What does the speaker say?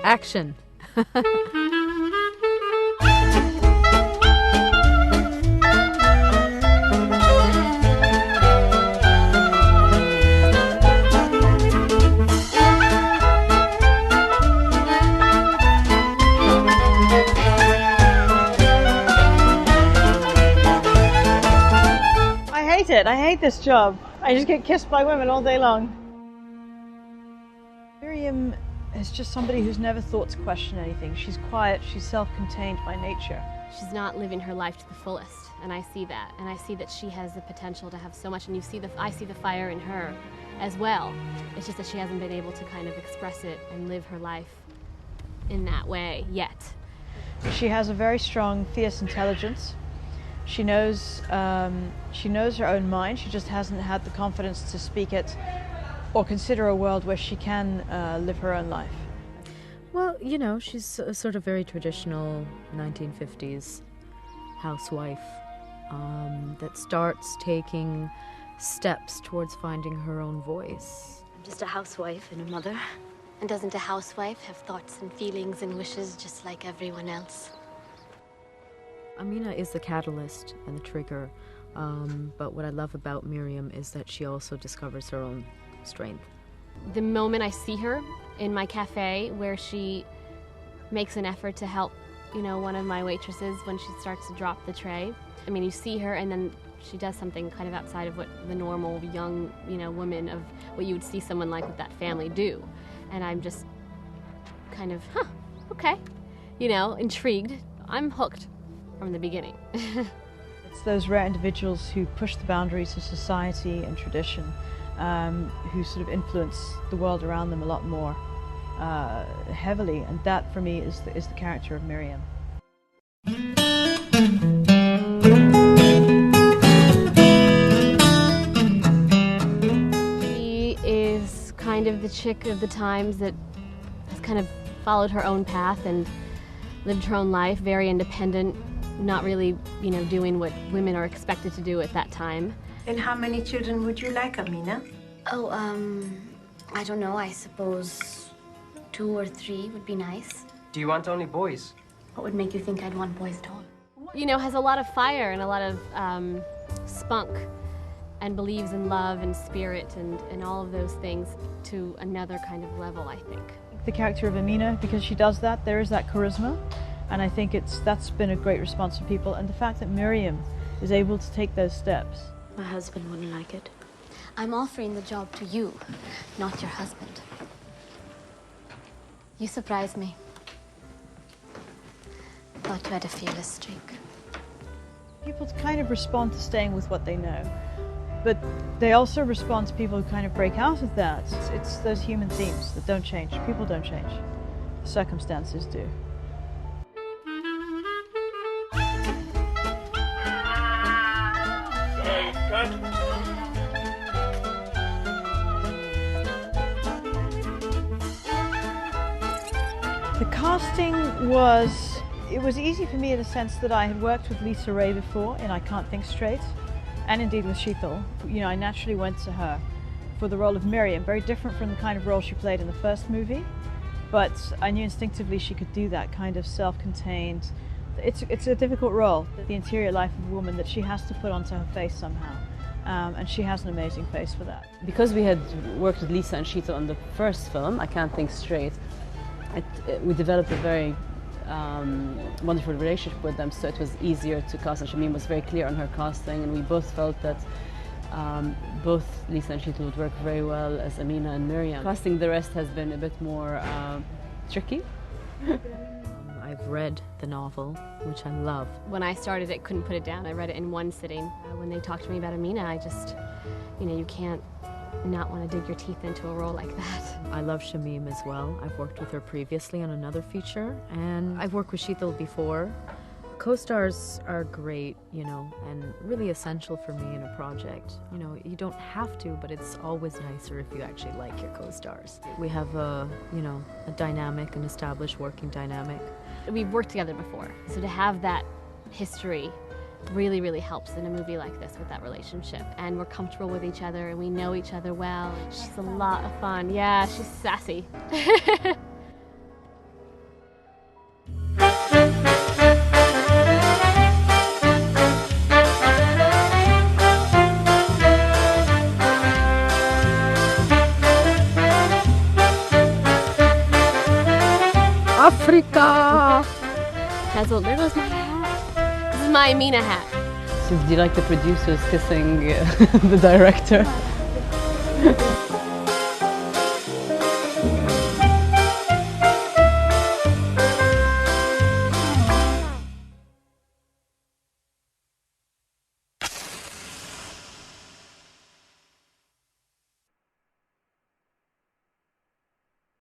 Action. I hate this job. I just get kissed by women all day long. Miriam is just somebody who's never thought to question anything. She's quiet, she's self-contained by nature. She's not living her life to the fullest, and I see that. And I see that she has the potential to have so much, and I see the fire in her as well. It's just that she hasn't been able to kind of express it and live her life in that way yet. She has a very strong, fierce intelligence. She knows her own mind. She just hasn't had the confidence to speak it or consider a world where she can live her own life. Well, you know, she's a sort of very traditional 1950s housewife that starts taking steps towards finding her own voice. I'm just a housewife and a mother. And doesn't a housewife have thoughts and feelings and wishes just like everyone else? Amina is the catalyst and the trigger, but what I love about Miriam is that she also discovers her own strength. The moment I see her in my cafe where she makes an effort to help, you know, one of my waitresses when she starts to drop the tray. I mean, you see her and then she does something kind of outside of what the normal young, you know, woman of what you would see someone like with that family do. And I'm just kind of, okay, you know, intrigued. I'm hooked from the beginning. It's those rare individuals who push the boundaries of society and tradition, who sort of influence the world around them a lot more heavily, and that for me is the character of Miriam. She is kind of the chick of the times that has kind of followed her own path and lived her own life, very independent, not really, you know, doing what women are expected to do at that time. And how many children would you like, Amina? Oh, I don't know. I suppose 2 or 3 would be nice. Do you want only boys? What would make you think I'd want boys at all? You know, has a lot of fire and a lot of spunk and believes in love and spirit and all of those things to another kind of level, I think. The character of Amina, because she does that, there is that charisma. And I think that's been a great response from people. And the fact that Miriam is able to take those steps. My husband wouldn't like it. I'm offering the job to you, not your husband. You surprised me. Thought you had a fearless streak. People kind of respond to staying with what they know. But they also respond to people who kind of break out of that. It's those human themes that don't change. People don't change. Circumstances do. The casting was easy for me in the sense that I had worked with Lisa Ray before in I Can't Think Straight, and indeed with Sheetal. You know, I naturally went to her for the role of Miriam, very different from the kind of role she played in the first movie, but I knew instinctively she could do that kind of self-contained. It's a difficult role, the interior life of a woman that she has to put onto her face somehow. And she has an amazing face for that. Because we had worked with Lisa and Sheetal on the first film, I Can't Think Straight, we developed a very wonderful relationship with them, so it was easier to cast, and Shamim was very clear on her casting, and we both felt that both Lisa and Sheetal would work very well as Amina and Miriam. Casting the rest has been a bit more tricky. I've read the novel, which I love. When I started it, couldn't put it down. I read it in one sitting. When they talked to me about Amina, I just, you know, you can't not want to dig your teeth into a role like that. I love Shamim as well. I've worked with her previously on another feature, and I've worked with Sheetal before. Co-stars are great, you know, and really essential for me in a project. You know, you don't have to, but it's always nicer if you actually like your co-stars. We have a, you know, a dynamic, an established working dynamic. We've worked together before, so to have that history really, really helps in a movie like this with that relationship. And we're comfortable with each other and we know each other well. She's a lot of fun. Yeah, she's sassy. Africa! Hazel, there goes my hat. This is my Amina hat. So do you like the producers kissing the director?